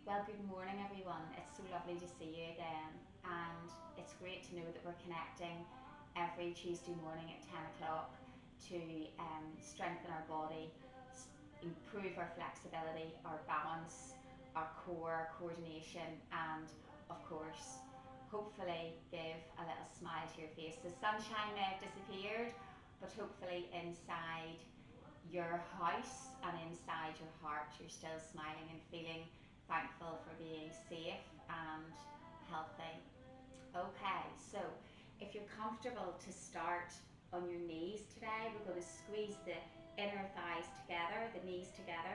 Well, good morning, everyone. It's so lovely to see you again, and it's great to know that we're connecting every Tuesday morning at 10 o'clock to strengthen our body, improve our flexibility, our balance, our core, coordination, and of course, hopefully give a little smile to your face. The sunshine may have disappeared, but hopefully inside your house and inside your heart, you're still smiling and feeling thankful for being safe and healthy. Okay, so if you're comfortable to start on your knees today, we're going to squeeze the inner thighs together, the knees together.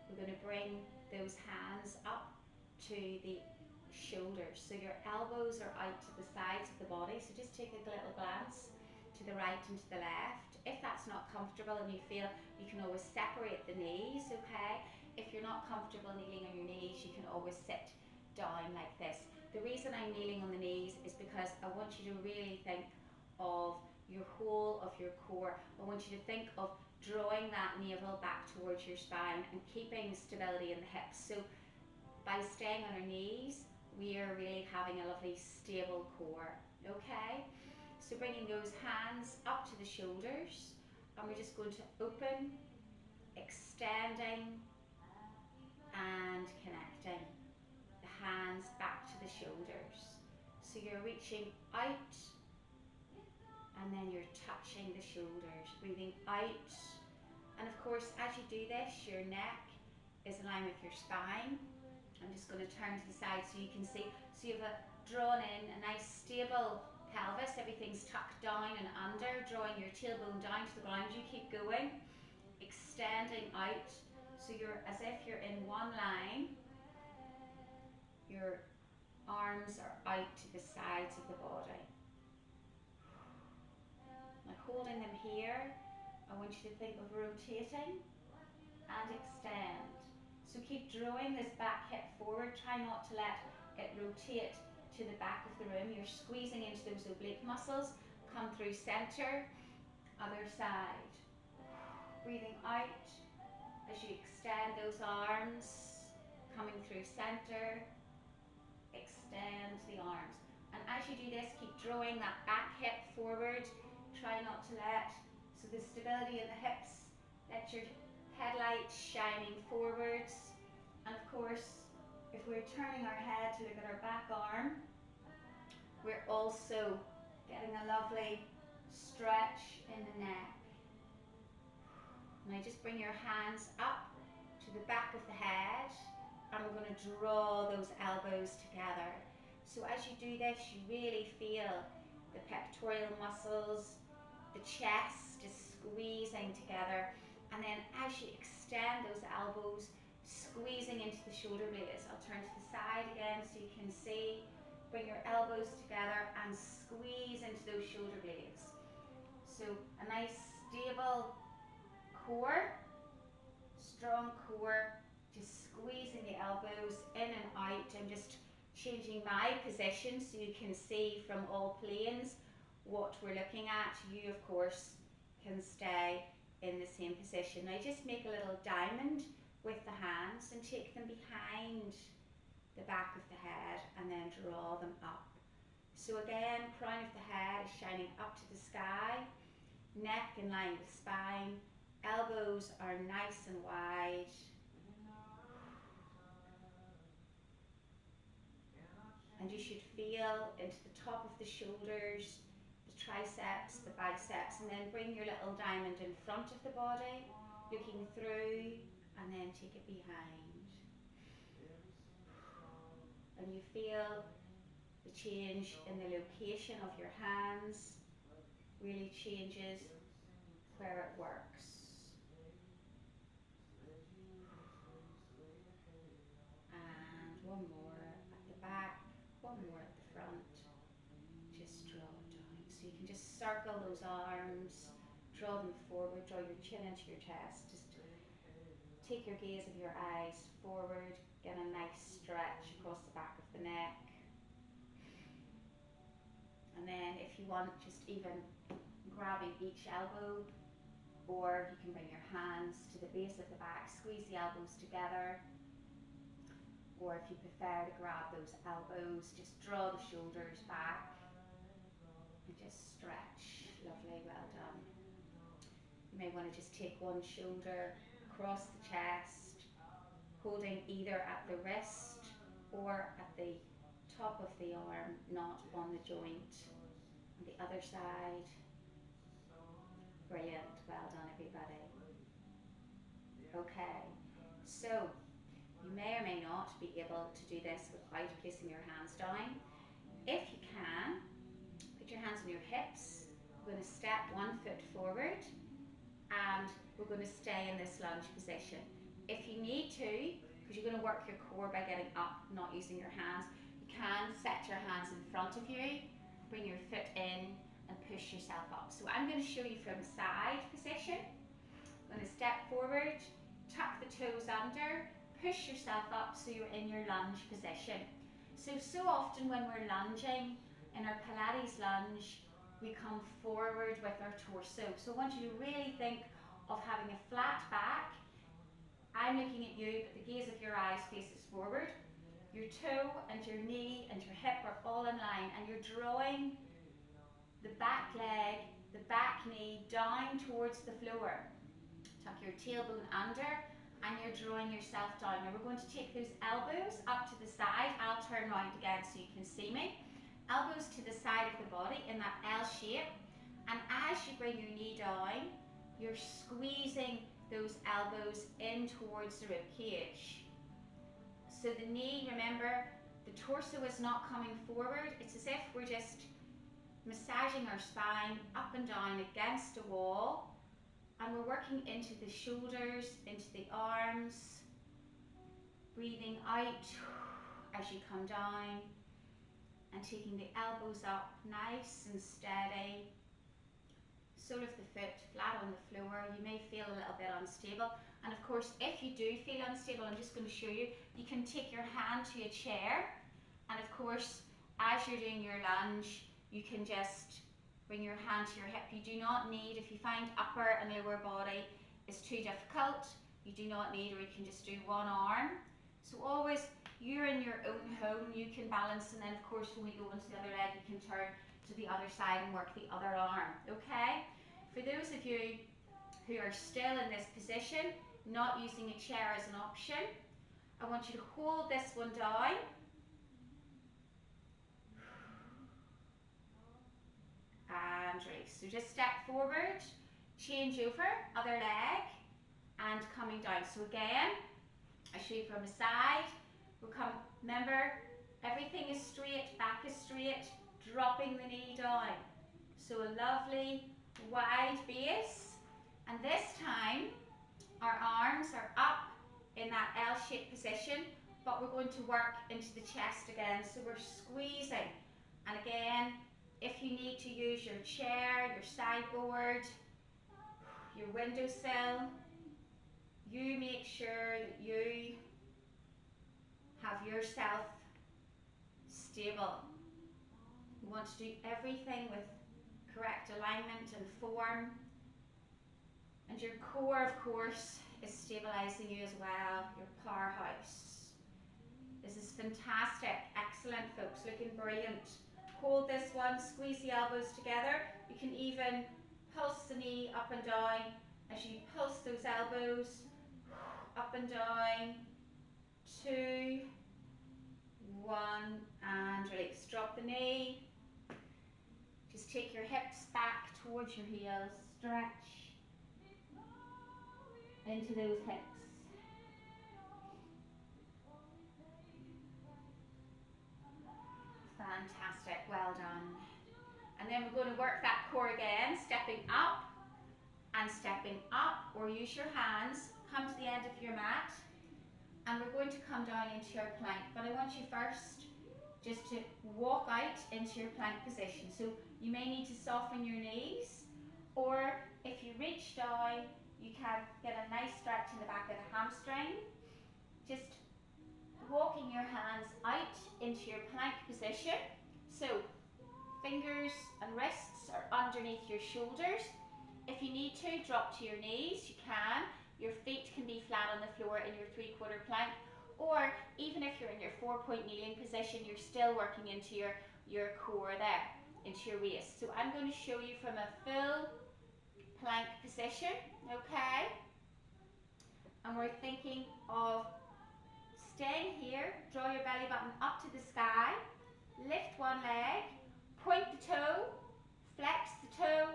We're going to bring those hands up to the shoulders. So your elbows are out to the sides of the body. So just take a little glance to the right and to the left. If that's not comfortable and you feel, you can always separate the knees, okay? If you're not comfortable kneeling on your knees, you can always sit down like this. The reason I'm kneeling on the knees is because I want you to really think of your whole of your core. I want you to think of drawing that navel back towards your spine and keeping stability in the hips. So by staying on our knees, we are really having a lovely stable core, okay? So bringing those hands up to the shoulders, and we're just going to open, extending, and connecting the hands back to the shoulders. So you're reaching out, and then you're touching the shoulders, breathing out. And of course, as you do this, your neck is in line with your spine. I'm just going to turn to the side so you can see. So you have a drawn in, a nice stable pelvis, everything's tucked down and under, drawing your tailbone down to the ground. You keep going, extending out, so you're as if you're in one line. Your arms are out to the sides of the body. Like holding them here, I want you to think of rotating and extend. So keep drawing this back hip forward, try not to let it rotate to the back of the room. You're squeezing into those oblique muscles. Come through center, other side. Breathing out as you extend those arms, coming through center, extend the arms. And as you do this, keep drawing that back hip forward. Try not to let, so the stability in the hips, let your headlights shining forwards. And of course, if we're turning our head to look at our back arm, we're also getting a lovely stretch in the neck. Now just bring your hands up to the back of the head, and we're going to draw those elbows together. So as you do this, you really feel the pectoral muscles, the chest is squeezing together, and then as you extend those elbows, squeezing into the shoulder blades. I'll turn to the side again so you can see. Bring your elbows together and squeeze into those shoulder blades. So a nice stable core, strong core, just squeezing the elbows in and out. I'm just changing my position so you can see from all planes what we're looking at. You of course can stay in the same position. Now just make a little diamond with the hands and take them behind the back of the head and then draw them up. So again, crown of the head is shining up to the sky, neck in line with spine, elbows are nice and wide. And you should feel into the top of the shoulders, the triceps, the biceps, and then bring your little diamond in front of the body, looking through, and then take it behind. And you feel the change in the location of your hands really changes where it works. And one more at the back, one more at the front. Just draw it down. So you can just circle those arms, draw them forward, draw your chin into your chest. Just take your gaze of your eyes forward, get a nice stretch across the back of the neck. And then if you want, just even grabbing each elbow, or you can bring your hands to the base of the back, squeeze the elbows together, or if you prefer to grab those elbows, just draw the shoulders back and just stretch. Lovely, well done. You may want to just take one shoulder across the chest, holding either at the wrist or at the top of the arm, not on the joint. On the other side. Brilliant, well done everybody. Okay, so you may or may not be able to do this without placing your hands down. If you can, put your hands on your hips. We're going to step one foot forward and we're going to stay in this lunge position. If you need to, because you're going to work your core by getting up, not using your hands, you can set your hands in front of you, bring your foot in and push yourself up. So I'm going to show you from side position. I'm going to step forward, tuck the toes under, push yourself up so you're in your lunge position. So often when we're lunging, in our Pilates lunge, we come forward with our torso. So I want you to really think of having a flat back. I'm looking at you, but the gaze of your eyes faces forward. Your toe and your knee and your hip are all in line, and you're drawing the back leg, the back knee down towards the floor. Tuck your tailbone under and you're drawing yourself down. Now we're going to take those elbows up to the side. I'll turn around again so you can see me. Elbows to the side of the body in that L shape, and as you bring your knee down, you're squeezing those elbows in towards the rib cage. So the knee, remember, the torso is not coming forward. It's as if we're just massaging our spine up and down against a wall, and we're working into the shoulders, into the arms, breathing out as you come down and taking the elbows up nice and steady. Sole of the foot flat on the floor. You may feel a little bit unstable, and of course if you do feel unstable, I'm just going to show you, you can take your hand to a chair, and of course as you're doing your lunge you can just bring your hand to your hip. You do not need, if you find upper and lower body is too difficult, you do not need, or you can just do one arm. So always, you're in your own home, you can balance, and then of course when we go into the other leg you can turn to the other side and work the other arm, okay? For those of you who are still in this position, not using a chair as an option, I want you to hold this one down. And release. So just step forward, change over, other leg, and coming down. So again, I show you from the side. We'll come, remember, everything is straight, back is straight, dropping the knee down. So a lovely wide base. And this time, our arms are up in that L-shaped position, but we're going to work into the chest again. So we're squeezing. And again, if you need to use your chair, your sideboard, your windowsill, you make sure that you have yourself stable. You want to do everything with correct alignment and form. And your core, of course, is stabilizing you as well, your powerhouse. This is fantastic. Excellent, folks. Looking brilliant. Hold this one, squeeze the elbows together. You can even pulse the knee up and down as you pulse those elbows up and down. 2, 1, and release. Drop the knee. Just take your hips back towards your heels. Stretch into those hips. Fantastic, well done. And then we're going to work that core again, stepping up and stepping up, or use your hands, come to the end of your mat, and we're going to come down into your plank. But I want you first just to walk out into your plank position. So you may need to soften your knees, or if you reach down, you can get a nice stretch in the back of the hamstring. Just walking your hands out into your plank position. So fingers and wrists are underneath your shoulders. If you need to, drop to your knees, you can. Your feet can be flat on the floor in your 3/4 plank, Or even if you're in your 4-point kneeling position, you're still working into your core there, into your waist. So I'm going to show you from a full plank position, okay? And we're thinking of staying here, draw your belly button up to the sky, lift one leg, point the toe, flex the toe,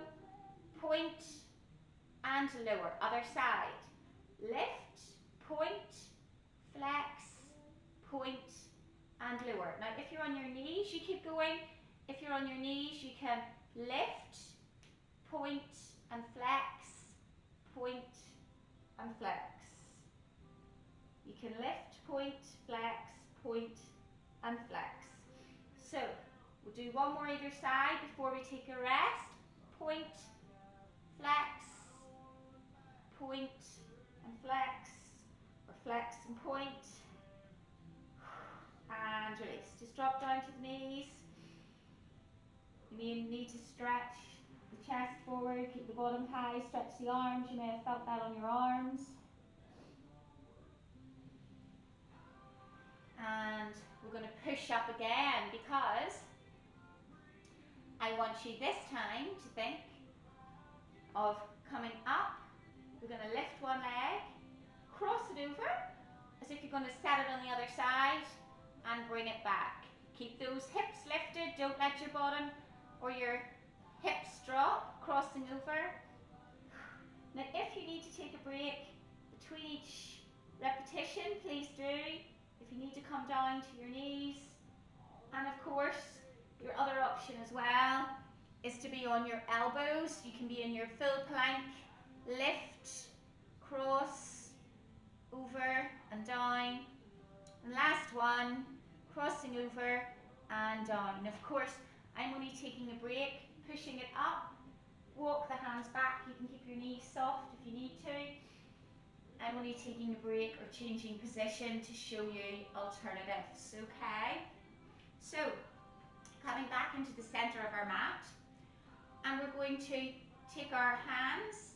point and lower. Other side. Lift, point, flex, point and lower. Now if you're on your knees, you keep going. If you're on your knees, you can lift, point and flex, point and flex. You can lift, point, flex, point and flex. So we'll do one more either side before we take a rest. Point, flex, point and flex, or flex and point, and release. Just drop down to the knees. You may need to stretch the chest forward, keep the bottom high, stretch the arms. You may have felt that on your arms. And we're going to push up again, because I want you this time to think of coming up. We're going to lift one leg, cross it over as if you're going to set it on the other side, and bring it back. Keep those hips lifted, don't let your bottom or your hips drop, crossing over. Now if you need to take a break between each repetition, please do. If you need to come down to your knees. And of course, your other option as well is to be on your elbows. You can be in your full plank, lift, cross, over and down. And last one, crossing over and down. And of course, I'm only taking a break, pushing it up, walk the hands back. You can keep your knees soft if you need to. I'm only taking a break or changing position to show you alternatives, okay? So, coming back into the center of our mat, and we're going to take our hands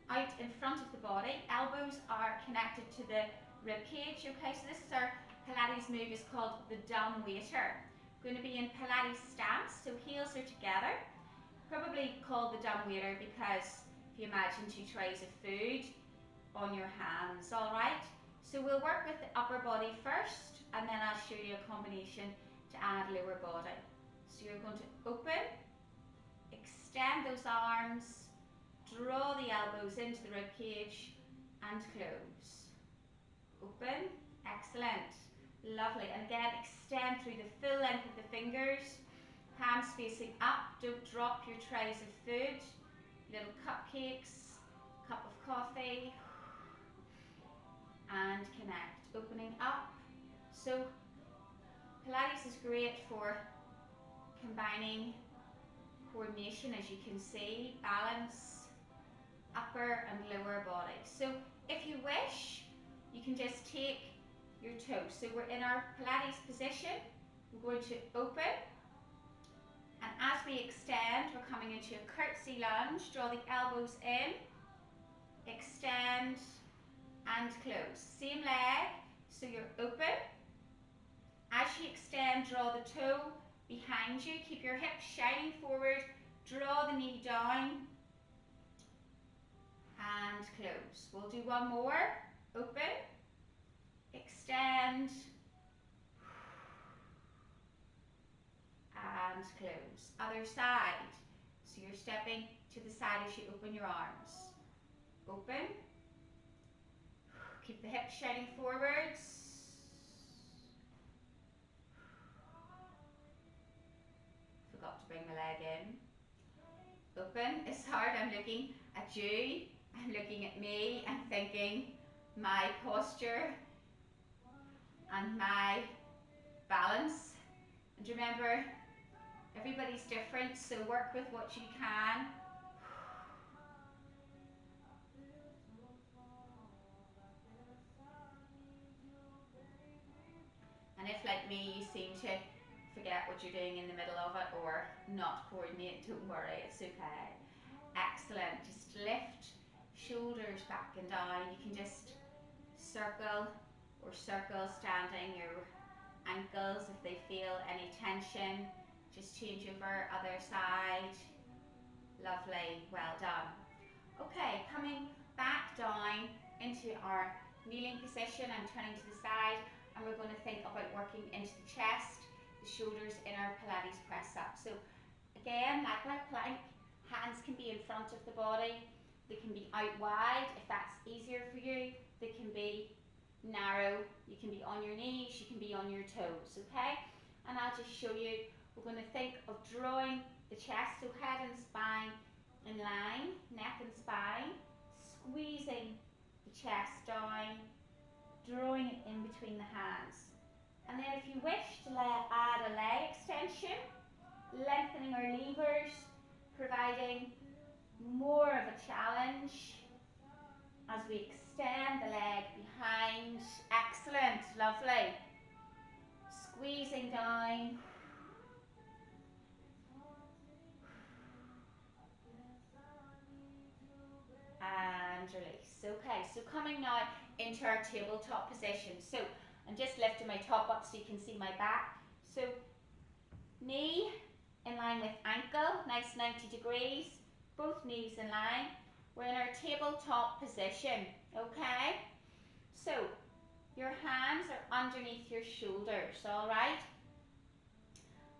out in front of the body. Elbows are connected to the rib cage, okay? So this is our Pilates move, is called the Dumbwaiter. We're going to be in Pilates stance, so heels are together. Probably called the Dumbwaiter because if you imagine 2 trays of food on your hands, all right? So we'll work with the upper body first, and then I'll show you a combination to add lower body. So you're going to open, extend those arms, draw the elbows into the rib cage, and close. Open, excellent, lovely. And again, extend through the full length of the fingers, hands facing up. Don't drop your trays of food, little cupcakes, cup of coffee, and connect, opening up. So Pilates is great for combining coordination, as you can see, balance, upper and lower body. So if you wish, you can just take your toes. So we're in our Pilates position. We're going to open, and as we extend, we're coming into a curtsy lunge. Draw the elbows in, extend and close. Same leg, so you're open. As you extend, draw the toe behind you. Keep your hips shining forward. Draw the knee down and close. We'll do one more. Open, extend and close. Other side. So you're stepping to the side as you open your arms. Open. Keep the hips shining forwards. Forgot to bring my leg in. Open. It's hard. I'm looking at you. I'm looking at me. I'm thinking my posture and my balance. And remember, everybody's different, so work with what you can. And if, like me, you seem to forget what you're doing in the middle of it or not coordinate, don't worry, it's okay. Excellent. Just lift shoulders back and down. You can just circle or circle standing, your ankles if they feel any tension. Just change over, other side. Lovely, well done. Okay, coming back down into our kneeling position and turning to the side, and we're going to think about working into the chest, the shoulders in our Pilates press up. So again, like our plank, hands can be in front of the body, they can be out wide if that's easier for you, they can be narrow, you can be on your knees, you can be on your toes, okay? And I'll just show you, we're going to think of drawing the chest, so head and spine in line, neck and spine, squeezing the chest down, drawing it in between the hands. And then if you wish to add a leg extension, lengthening our levers, providing more of a challenge as we extend the leg behind. Excellent, lovely. Squeezing down. And release. Okay, so coming now into our tabletop position. So I'm just lifting my top up so you can see my back. So knee in line with ankle, nice 90 degrees, both knees in line. We're in our tabletop position, okay? So your hands are underneath your shoulders, all right?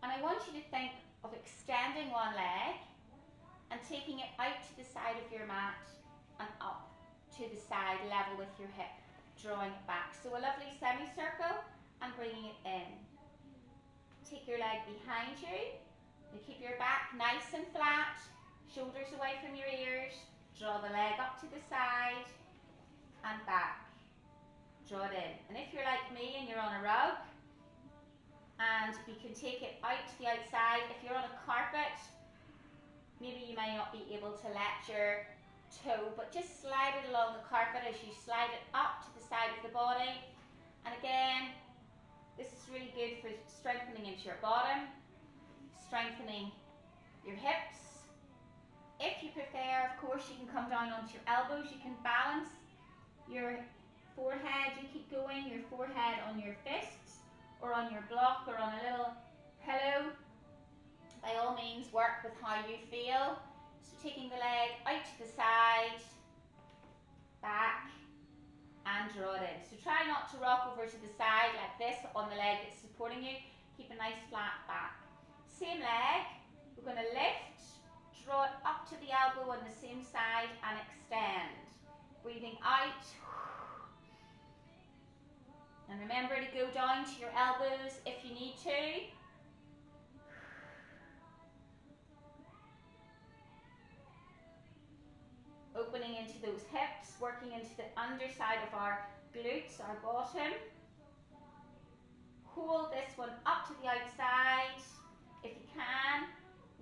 And I want you to think of extending one leg and taking it out to the side of your mat and up to the side level with your hip, drawing it back. So a lovely semicircle and bringing it in. Take your leg behind you and keep your back nice and flat, shoulders away from your ears. Draw the leg up to the side and back. Draw it in. And if you're like me and you're on a rug, and you can take it out to the outside. If you're on a carpet, maybe you might not be able to let your toe, but just slide it along the carpet as you slide it up to the side of the body. And again, this is really good for strengthening into your bottom, strengthening your hips. If you prefer, of course, you can come down onto your elbows. You can balance your forehead. You keep going, your forehead on your fists or on your block or on a little pillow. By all means, work with how you feel. So taking the leg out to the side, back, and draw it in. So try not to rock over to the side like this on the leg that's supporting you. Keep a nice flat back. Same leg, we're going to lift, draw it up to the elbow on the same side and extend. Breathing out. And remember to go down to your elbows if you need to. Opening into those hips, working into the underside of our glutes, our bottom. Hold this one up to the outside. If you can,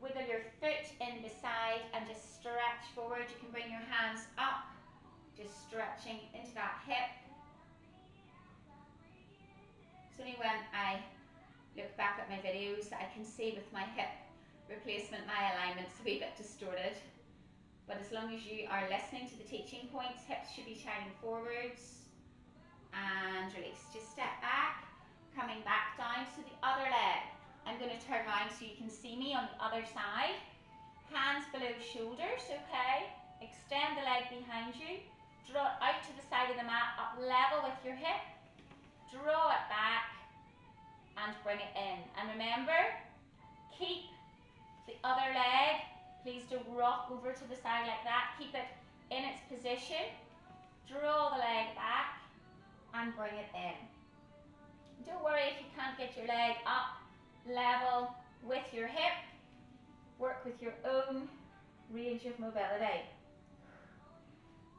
wiggle your foot in beside and just stretch forward. You can bring your hands up, just stretching into that hip. It's only when I look back at my videos that I can see with my hip replacement, my alignment's a wee bit distorted. But as long as you are listening to the teaching points, hips should be shining forwards. And release. Just step back, coming back down. So the other leg, I'm going to turn around so you can see me on the other side. Hands below shoulders, okay? Extend the leg behind you. Draw it out to the side of the mat, up level with your hip. Draw it back and bring it in. And remember, keep the other leg. Please don't rock over to the side like that. Keep it in its position. Draw the leg back and bring it in. Don't worry if you can't get your leg up level with your hip. Work with your own range of mobility.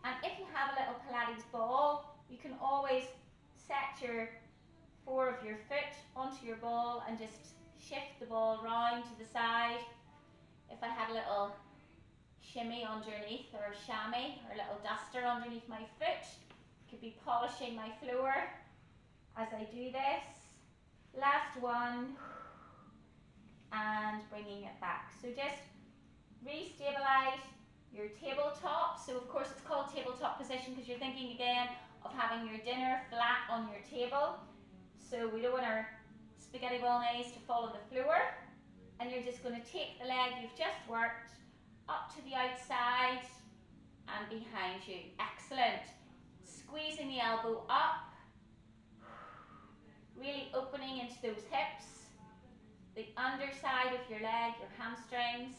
And if you have a little Pilates ball, you can always set your 4 of your foot onto your ball and just shift the ball round to the side. If I had a little shimmy underneath or a chamois or a little duster underneath my foot, I could be polishing my floor as I do this. Last one, and bringing it back. So just re-stabilize your tabletop. So of course it's called tabletop position because you're thinking again of having your dinner flat on your table. So we don't want our spaghetti bolognese to fall on the floor. And you're just going to take the leg you've just worked up to the outside and behind you. Excellent. Squeezing the elbow up, really opening into those hips, the underside of your leg, your hamstrings.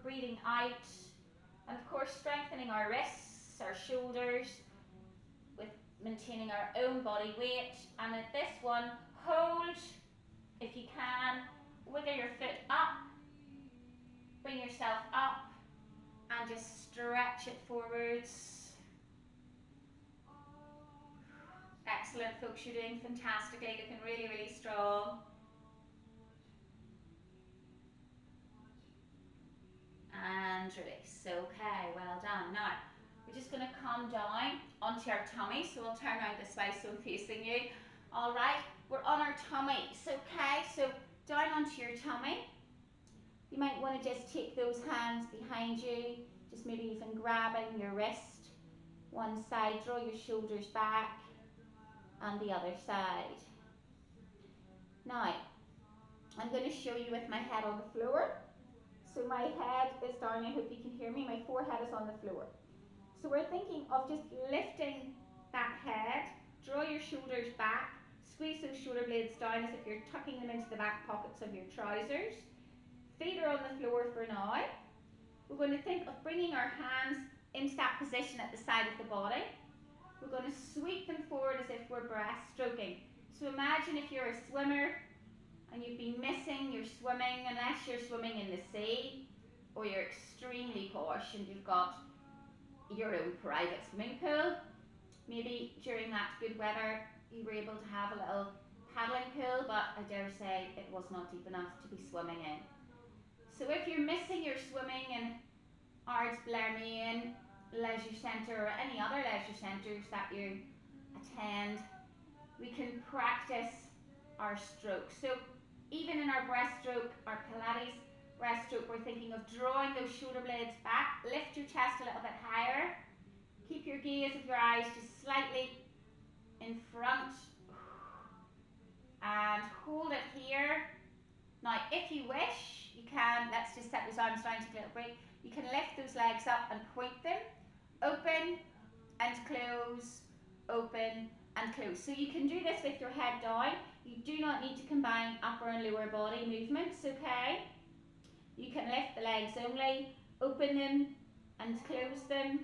Breathing out, and of course strengthening our wrists, our shoulders, with maintaining our own body weight. And at this one, hold if you can, wiggle your foot up, bring yourself up, and just stretch it forwards. Excellent, folks, you're doing fantastically, looking really, really strong. And release. Okay, well done. Now, we're just going to come down onto our tummy. So we'll turn around this way so I'm facing you. All right, we're on our tummies. Okay, so down onto your tummy. You might want to just take those hands behind you, just maybe even grabbing your wrist. One side, draw your shoulders back, and the other side. Now, I'm going to show you with my head on the floor. So my head is down, I hope you can hear me, my forehead is on the floor. So we're thinking of just lifting that head, draw your shoulders back, squeeze those shoulder blades down as if you're tucking them into the back pockets of your trousers. Feet are on the floor for now. We're going to think of bringing our hands into that position at the side of the body. We're going to sweep them forward as if we're breaststroking. So imagine if you're a swimmer and you've been missing your swimming, unless you're swimming in the sea, or you're extremely posh and you've got your own private swimming pool. Maybe during that good weather you were able to have a little paddling pool, but I dare say it was not deep enough to be swimming in. So if you're missing your swimming in Ards Blermain Leisure Centre or any other leisure centres that you attend, we can practice our stroke. So even in our breaststroke, our Pilates breaststroke, we're thinking of drawing those shoulder blades back, lift your chest a little bit higher, keep your gaze of your eyes just slightly in front, and hold it here. Now if you wish, you can, let's just set those arms down, take a little break, you can lift those legs up and point them, open and close, open and close. So you can do this with your head down. You do not need to combine upper and lower body movements, okay? You can lift the legs only, open them and close them,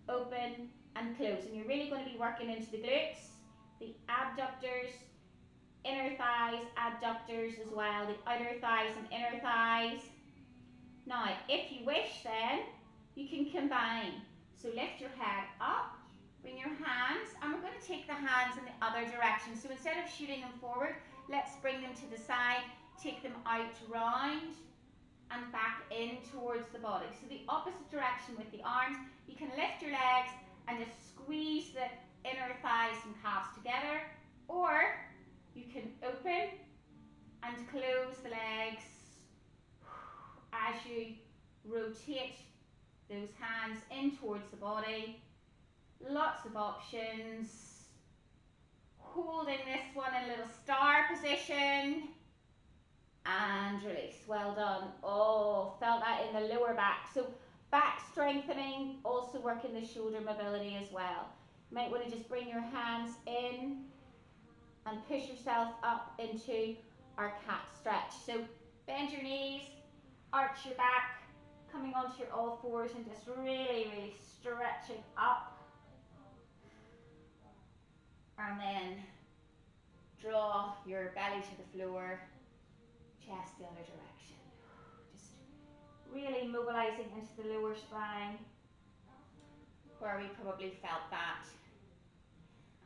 open and close. And you're really going to be working into the glutes, the abductors, inner thighs, adductors as well, the outer thighs and inner thighs. Now, if you wish then, you can combine. So lift your head up, bring your hands, and we're going to take the hands in the other direction. So instead of shooting them forward, let's bring them to the side, take them out round and back in towards the body. So the opposite direction with the arms. You can lift your legs and just squeeze the inner thighs and calves together, or you can open and close the legs as you rotate those hands in towards the body. Lots of options. Holding this one in a little star position and release. Well done. Oh, felt that in the lower back. So back strengthening, also working the shoulder mobility as well. You might want to just bring your hands in and push yourself up into our cat stretch. So bend your knees, arch your back, coming onto your all fours and just really, really stretching up. And then draw your belly to the floor, chest the other direction. Just really mobilizing into the lower spine where we probably felt that.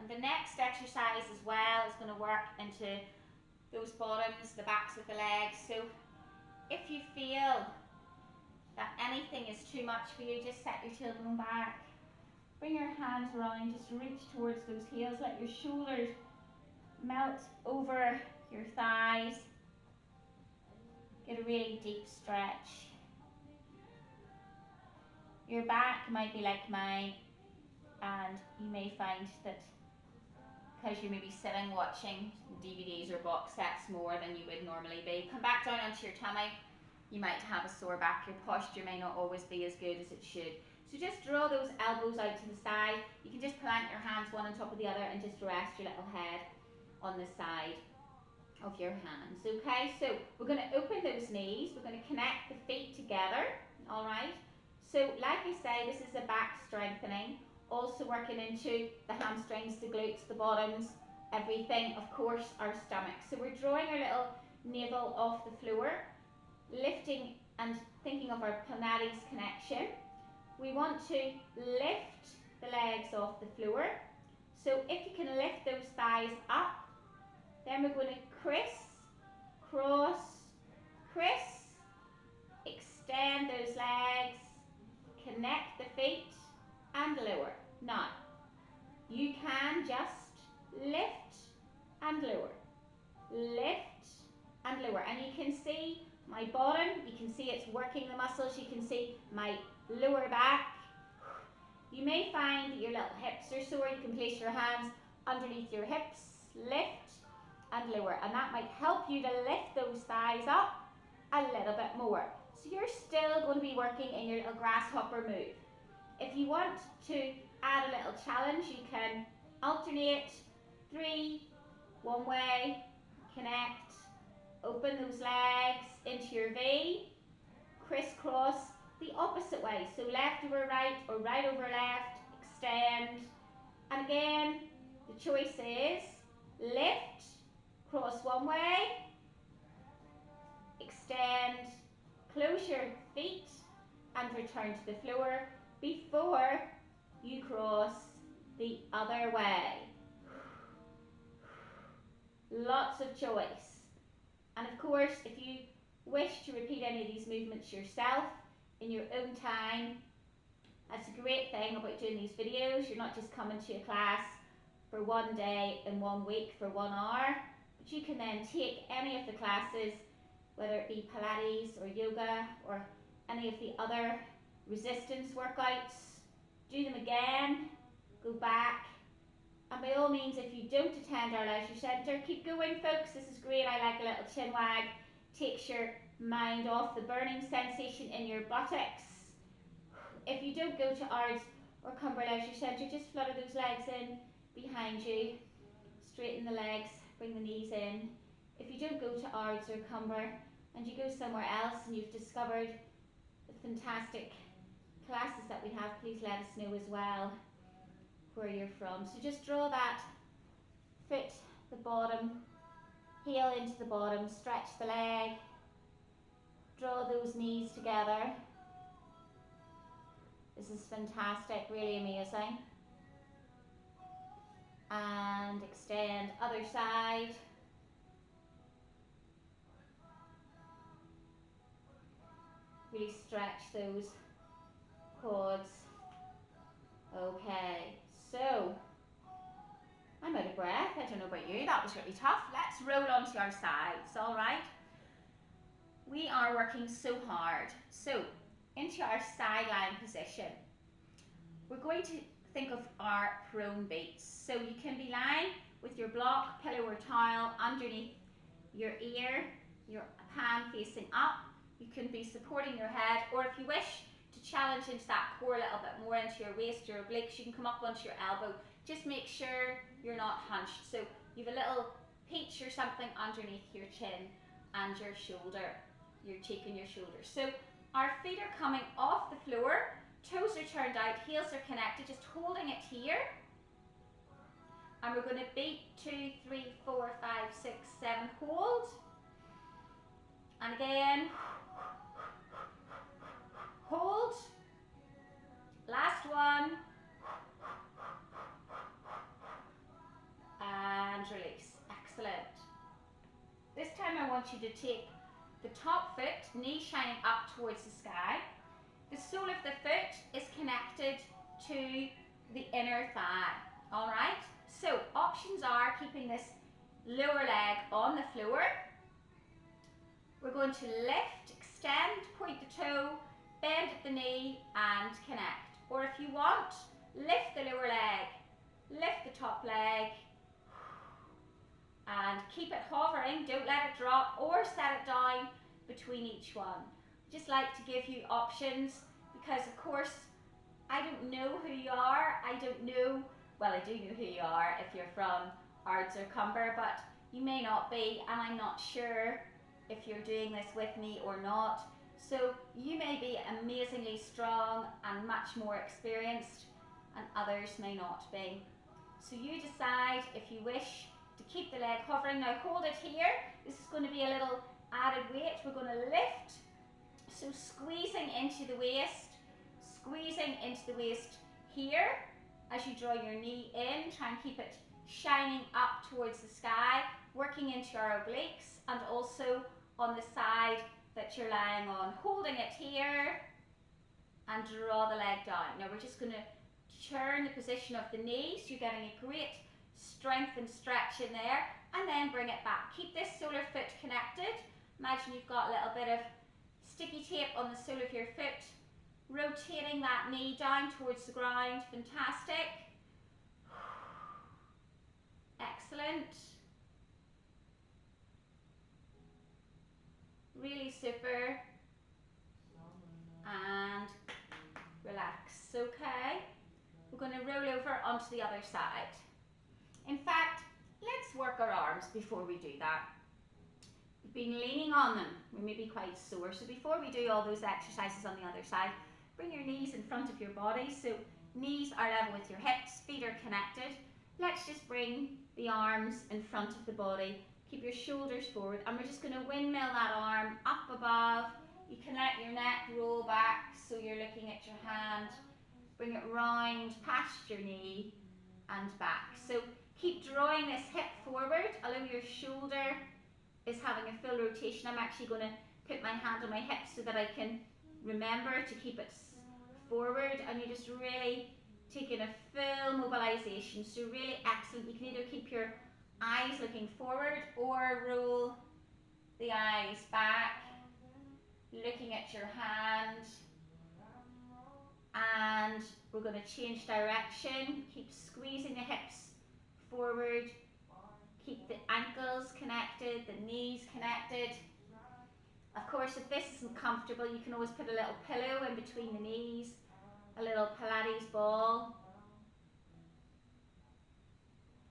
And the next exercise as well is going to work into those bottoms, the backs of the legs. So if you feel that anything is too much for you, just set your tailbone back. Bring your hands around, just reach towards those heels, let your shoulders melt over your thighs. Get a really deep stretch. Your back might be like mine, and you may find that because you may be sitting watching DVDs or box sets more than you would normally be, come back down onto your tummy. You might have a sore back, your posture may not always be as good as it should. So just draw those elbows out to the side. You can just plant your hands one on top of the other and just rest your little head on the side of your hands. Okay, so we're going to open those knees, we're going to connect the feet together, all right? So like I say, this is a back strengthening, also working into the hamstrings, the glutes, the bottoms, everything, of course, our stomach. So we're drawing our little navel off the floor, lifting and thinking of our Pilates connection. We want to lift the legs off the floor. So if you can lift those thighs up, then we're going to criss, cross, criss, extend those legs, connect the feet and lower. Now, you can just lift and lower, lift and lower. And you can see my bottom, you can see it's working the muscles, you can see my lower back. You may find that your little hips are sore. You can place your hands underneath your hips, lift and lower, and that might help you to lift those thighs up a little bit more. So you're still going to be working in your little grasshopper move. If you want to add a little challenge, you can alternate 3, one way, connect, open those legs into your V, crisscross the opposite way, so left over right or right over left, extend, and again the choice is lift, cross one way, extend, close your feet and return to the floor before you cross the other way. Lots of choice. And of course, if you wish to repeat any of these movements yourself in your own time, that's a great thing about doing these videos. You're not just coming to a class for one day in 1 week for 1 hour, but you can then take any of the classes, whether it be Pilates or yoga or any of the other resistance workouts, do them again, go back, and by all means, if you don't attend our leisure centre, keep going folks, this is great. I like a little chin wag, takes your mind off the burning sensation in your buttocks. If you don't go to ours or Cumber Leisure Centre, just flutter those legs in behind you, straighten the legs, bring the knees in. If you don't go to ours or Cumber and you go somewhere else and you've discovered the fantastic classes that we have, please let us know as well where you're from. So just draw that foot, the bottom, heel into the bottom, stretch the leg, draw those knees together. This is fantastic, really amazing. And extend other side. Really stretch those quads. Okay, so I'm out of breath. I don't know about you, that was really tough. Let's roll onto our sides, all right? We are working so hard. So, into our side lying position. We're going to think of our prone beats. So you can be lying with your block, pillow or towel underneath your ear, your palm facing up. You can be supporting your head, or if you wish to challenge into that core a little bit more, into your waist, your obliques, you can come up onto your elbow. Just make sure you're not hunched. So you have a little peach or something underneath your chin and your shoulder, your cheek and your shoulder. So our feet are coming off the floor, toes are turned out, heels are connected, just holding it here. And we're going to beat 2, 3, 4, 5, 6, 7, hold. And again, hold. Last one. And release. Excellent. This time I want you to take the top foot, knee shining up towards the sky. The sole of the foot is connected to the inner thigh. Alright? So options are keeping this lower leg on the floor. We're going to lift, extend, point the toe, bend at the knee and connect. Or if you want, Lift the lower leg, lift the top leg, and keep it hovering. Don't let it drop or set it down between each one. Just like to give you options because, of course, I don't know who you are. I don't know, well, I do know who you are if you're from Ards or Cumber, but you may not be, and I'm not sure if you're doing this with me or not. So you may be amazingly strong and much more experienced, and others may not be. So you decide if you wish to keep the leg hovering. Now hold it here. This is going to be a little added weight. We're going to lift. So squeezing into the waist here as you draw your knee in. Try and keep it shining up towards the sky, working into our obliques and also on the side that you're lying on. Holding it here and draw the leg down. Now we're just going to turn the position of the knee, so you're getting a great strength and stretch in there, and then bring it back. Keep this solar foot connected. Imagine you've got a little bit of sticky tape on the sole of your foot, rotating that knee down towards the ground. Fantastic. Excellent. Really super. And relax. Okay. We're going to roll over onto the other side. In fact, let's work our arms before we do that. We've been leaning on them. We may be quite sore. So before we do all those exercises on the other side, bring your knees in front of your body. So knees are level with your hips, feet are connected. Let's just bring the arms in front of the body. Keep your shoulders forward, and we're just going to windmill that arm up above. You can let your neck roll back so you're looking at your hand. Bring it round past your knee and back. So keep drawing this hip forward, although your shoulder is having a full rotation. I'm actually going to put my hand on my hip so that I can remember to keep it forward, and you're just really taking a full mobilization. So really excellent. You can either keep your eyes looking forward or roll the eyes back, looking at your hand. And we're going to change direction. Keep squeezing the hips forward. Keep the ankles connected, the knees connected. Of course, if this isn't comfortable, you can always put a little pillow in between the knees, a little Pilates ball,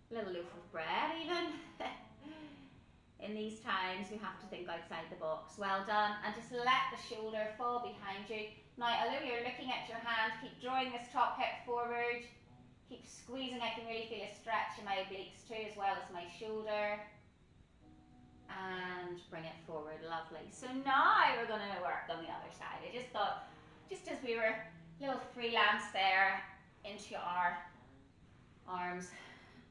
a little loaf of bread even. In these times, we have to think outside the box. Well done. And just let the shoulder fall behind you. Now, although you're looking at your hand, keep drawing this top hip forward. Keep squeezing. I can really feel a stretch in my obliques too, as well as my shoulder. And bring it forward. Lovely. So now we're going to work on the other side. I just thought, just as we were a little freelance there into our arms.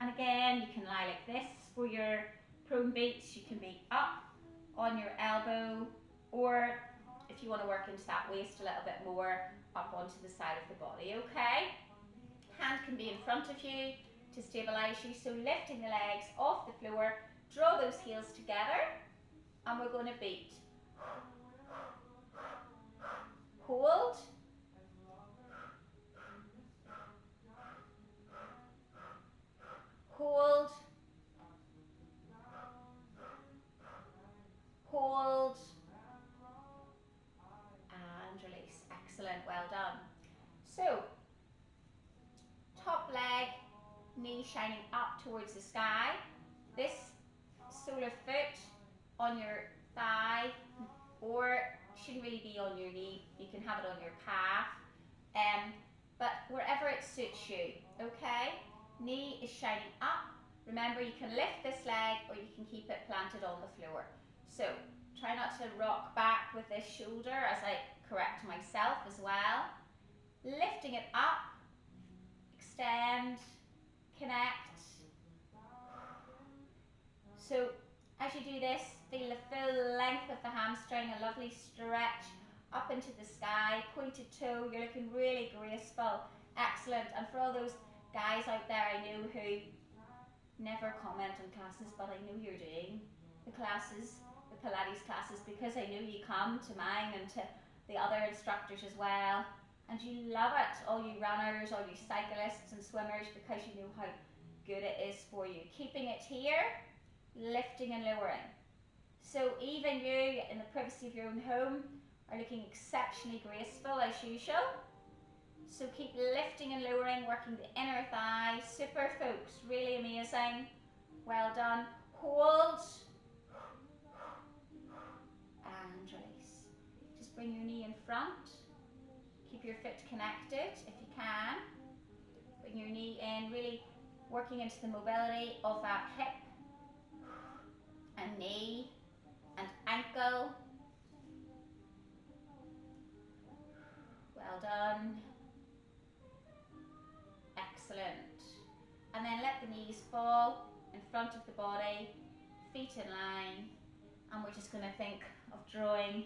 And again, you can lie like this for your prone beats. You can be up on your elbow, or if you want to work into that waist a little bit more, up onto the side of the body. Okay? Hand can be in front of you to stabilize you. So lifting the legs off the floor, draw those heels together, and we're going to beat. Hold. Hold. Hold. And release. Excellent. Well done. So, top leg, knee shining up towards the sky. This sole of foot on your thigh, or shouldn't really be on your knee. You can have it on your calf, but wherever it suits you. Okay, knee is shining up. Remember, you can lift this leg, or you can keep it planted on the floor. So try not to rock back with this shoulder as I correct myself as well. Lifting it up, extend, connect. So as you do this, feel the full length of the hamstring, a lovely stretch up into the sky, pointed toe. You're looking really graceful. Excellent. And for all those guys out there I know who never comment on classes, but I know you're doing the classes, the Pilates classes, because I know you come to mine and to the other instructors as well. And you love it, all you runners, all you cyclists and swimmers, because you know how good it is for you. Keeping it here, lifting and lowering. So even you, in the privacy of your own home, are looking exceptionally graceful as usual. So keep lifting and lowering, working the inner thigh. Super, folks, really amazing. Well done. Hold and release. Just bring your knee in front. Keep your foot connected if you can. Bring your knee in, really working into the mobility of that hip and knee and ankle. Well done. Excellent. And then let the knees fall in front of the body, feet in line, and we're just going to think of drawing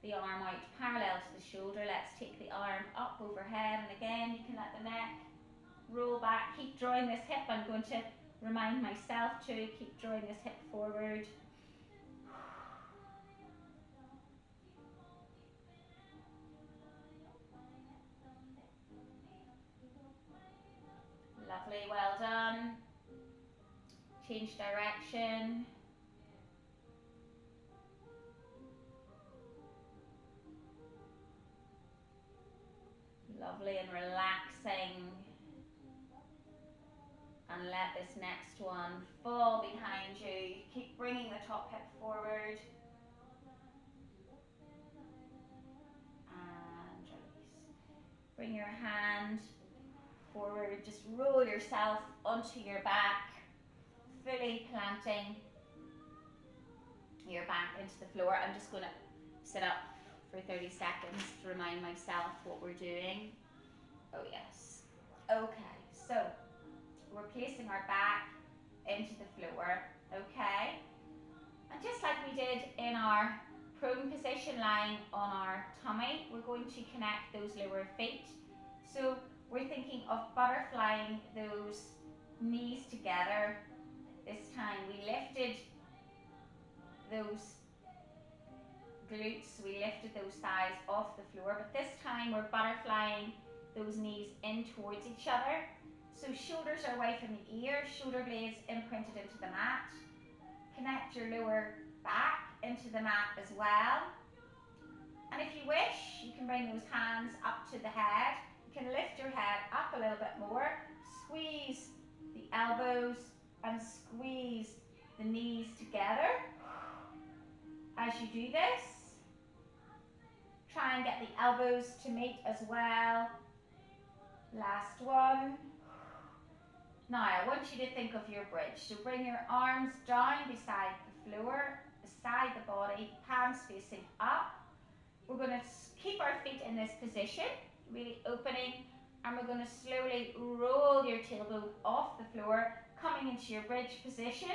the arm out parallel to the shoulder. Let's take the arm up overhead, and again you can let the neck roll back. Keep drawing this hip. I'm going to remind myself to keep drawing this hip forward. Lovely, well done. Change direction. Lovely, and relaxing. And let this next one fall behind you. Keep bringing the top hip forward. And release. Bring your hand forward. Just roll yourself onto your back, fully planting your back into the floor. I'm just going to sit up for 30 seconds to remind myself what we're doing. Oh yes. Okay, so we're placing our back into the floor, okay? And just like we did in our prone position, lying on our tummy, we're going to connect those lower feet. So we're thinking of butterflying those knees together. This time we lifted those glutes, we lifted those thighs off the floor, but this time we're butterflying those knees in towards each other. So shoulders are away from the ear, shoulder blades imprinted into the mat. Connect your lower back into the mat as well. And if you wish, you can bring those hands up to the head. You can lift your head up a little bit more. Squeeze the elbows and squeeze the knees together. As you do this, try and get the elbows to meet as well. Last one. Now I want you to think of your bridge. So bring your arms down beside the floor, beside the body, palms facing up. We're going to keep our feet in this position, really opening, and we're going to slowly roll your tailbone off the floor, coming into your bridge position.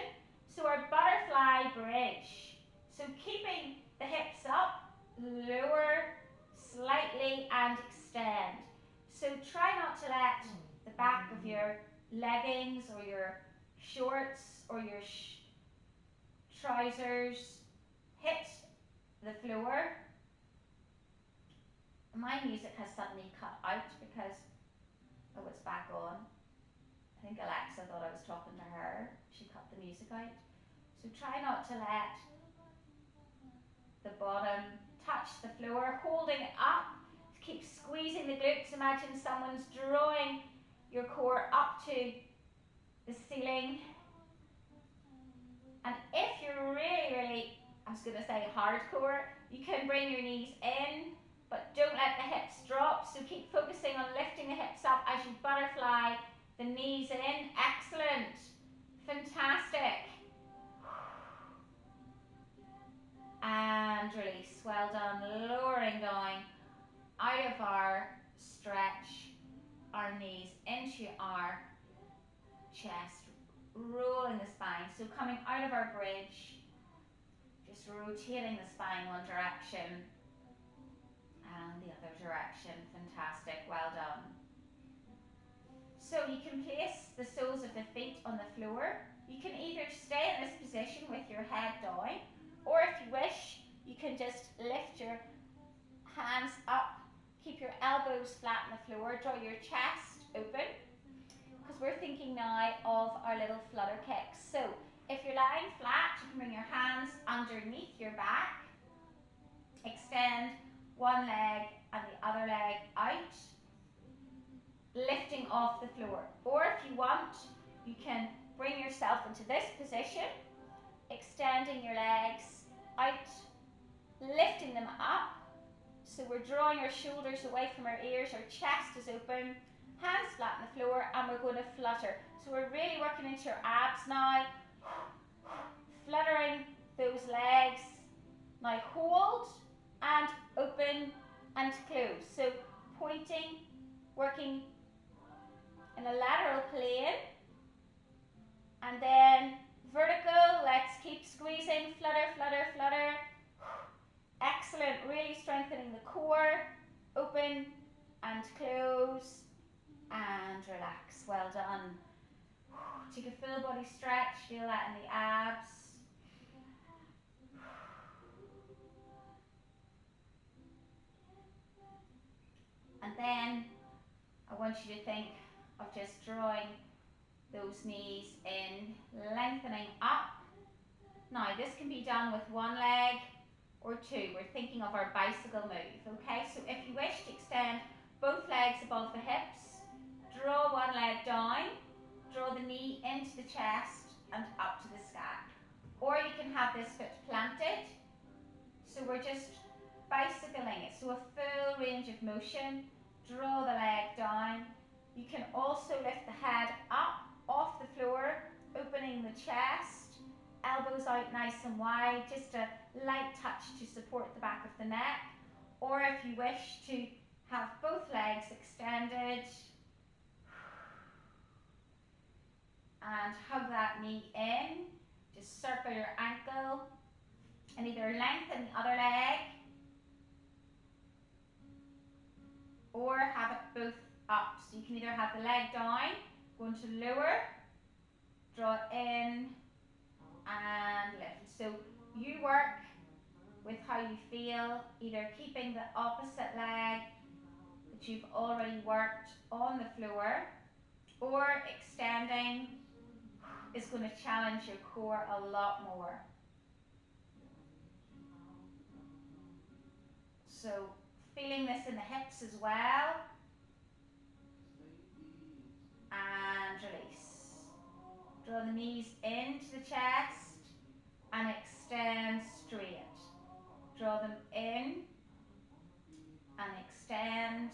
So our butterfly bridge. So keeping the hips up, lower slightly and extend. So try not to let the back of your leggings or your shorts or your trousers hit the floor. My music has suddenly cut out because, oh, it's back on. I think Alexa thought I was talking to her. She cut the music out. So try not to let the bottom touch the floor, holding it up. Keep squeezing the glutes. Imagine someone's drawing your core up to the ceiling. And if you're really, I was going to say hardcore, you can bring your knees in, but don't let the hips drop. So keep focusing on lifting the hips up as you butterfly the knees in. Excellent. Fantastic. And release. Well done. Lowering down out of our stretch, our knees into our chest, rolling the spine. So coming out of our bridge, just rotating the spine one direction and the other direction. Fantastic. Well done. So you can place the soles of the feet on the floor. You can either stay in this position with your head down, or if you wish, you can just lift your hands up Keep your elbows flat on the floor, draw your chest open, because we're thinking now of our little flutter kicks. So if you're lying flat, you can bring your hands underneath your back, extend one leg and the other leg out, lifting off the floor. Or if you want, you can bring yourself into this position, extending your legs out, lifting them up. So we're drawing our shoulders away from our ears, our chest is open, hands flat on the floor, and we're going to flutter. So we're really working into your abs now, fluttering those legs. Now hold and open and close. So pointing, working in a lateral plane, and then vertical. Let's keep squeezing, flutter, flutter, flutter. Excellent, really strengthening the core. Open and close and relax. Well done. Take a full body stretch, feel that in the abs. And then I want you to think of just drawing those knees in, lengthening up. Now this can be done with one leg or two. We're thinking of our bicycle move, okay? So if you wish to extend both legs above the hips, draw one leg down, draw the knee into the chest and up to the sky. Or you can have this foot planted. So we're just bicycling it. So a full range of motion. Draw the leg down. You can also lift the head up off the floor, opening the chest, elbows out nice and wide, just a light touch to support the back of the neck. Or if you wish to have both legs extended, and hug that knee in, just circle your ankle, and either lengthen the other leg, or have it both up. So you can either have the leg down, going to lower, draw it in, and lift. So you work with how you feel, either keeping the opposite leg that you've already worked on the floor, or extending is going to challenge your core a lot more. So feeling this in the hips as well, and release. Draw the knees into the chest and extend straight. Draw them in and extend.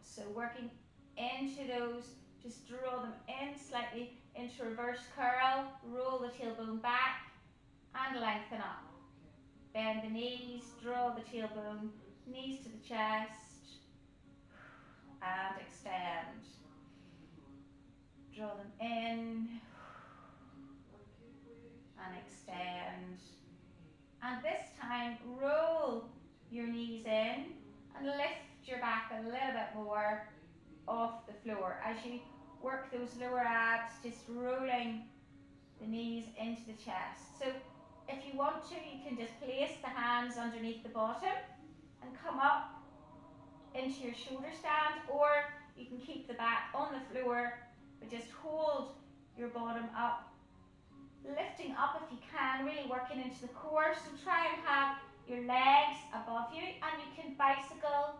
So working into those, just draw them in slightly into reverse curl, roll the tailbone back and lengthen up. Bend the knees, draw the tailbone, knees to the chest and extend. Draw them in and extend. And this time roll your knees in and lift your back a little bit more off the floor as you work those lower abs, just rolling the knees into the chest. So if you want to, you can just place the hands underneath the bottom and come up into your shoulder stand, or you can keep the back on the floor but just hold your bottom up, lifting up if you can, really working into the core. So try and have your legs above you, and you can bicycle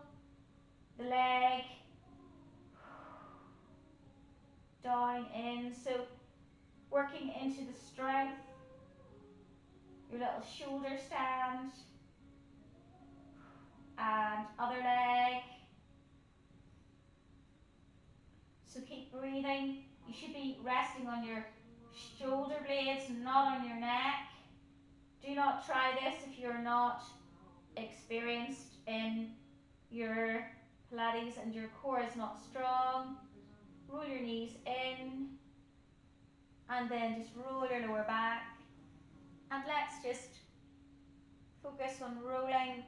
the leg down in, so working into the strength, your little shoulder stand, and other leg. So keep breathing. You should be resting on your shoulder blades, not on your neck. Do not try this if you're not experienced in your Pilates and your core is not strong. Roll your knees in and then just roll your lower back. And let's just focus on rolling.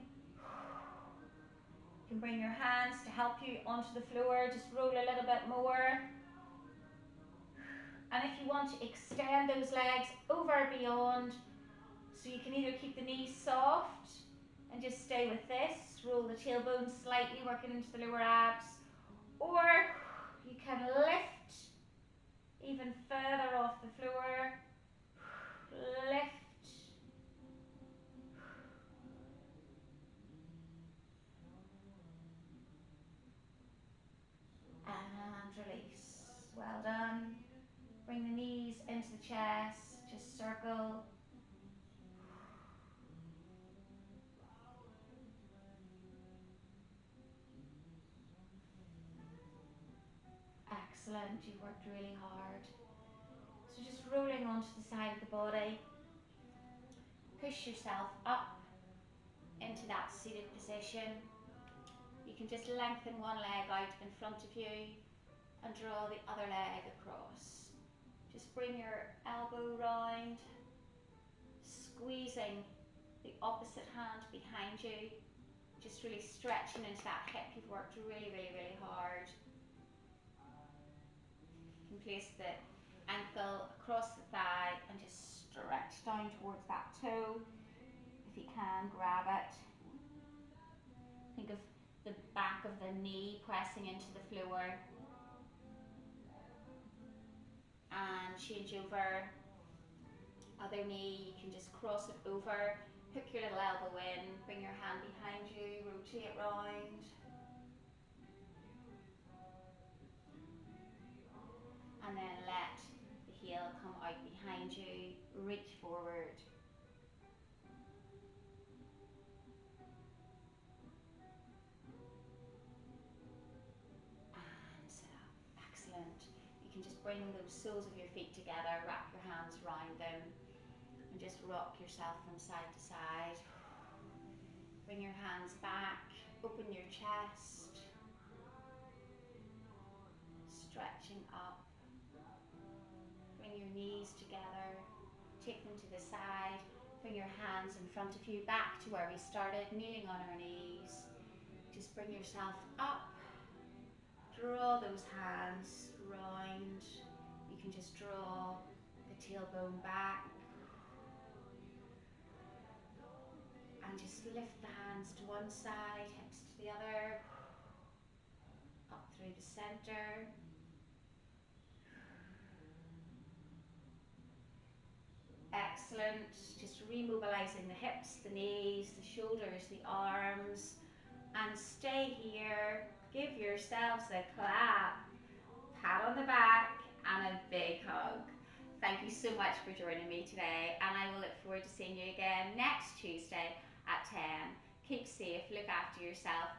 You can bring your hands to help you onto the floor. Just roll a little bit more. And if you want to extend those legs over beyond, So you can either keep the knees soft and just stay with this, roll the tailbone slightly, working into the lower abs, or you can lift even further off the floor, lift, and release. Well done. Bring the knees into the chest, just circle. Excellent, you've worked really hard. So just rolling onto the side of the body, push yourself up into that seated position. You can just lengthen one leg out in front of you and draw the other leg across. Just bring your elbow round, squeezing the opposite hand behind you, just really stretching into that hip. You've worked really, really, really hard. You can place the ankle across the thigh and just stretch down towards that toe. If you can, grab it. Think of the back of the knee pressing into the floor. And change over. Other knee, you can just cross it over, hook your little elbow in, bring your hand behind you, rotate round. And then let the heel come out behind you, reach forward. And sit up. Excellent. You can just bring those soles of your feet together, wrap your hands around them, and just rock yourself from side to side. Bring your hands back, open your chest, stretching up. Bring your knees together, take them to the side, bring your hands in front of you, back to where we started, kneeling on our knees. Just bring yourself up, draw those hands round. You can just draw the tailbone back and just lift the hands to one side, hips to the other, up through the center. Excellent. Just remobilizing the hips, the knees, the shoulders, the arms, and stay here. Give yourselves a clap, pat on the back, and a big hug. Thank you so much for joining me today, and I will look forward to seeing you again next Tuesday at 10. Keep safe, look after yourself,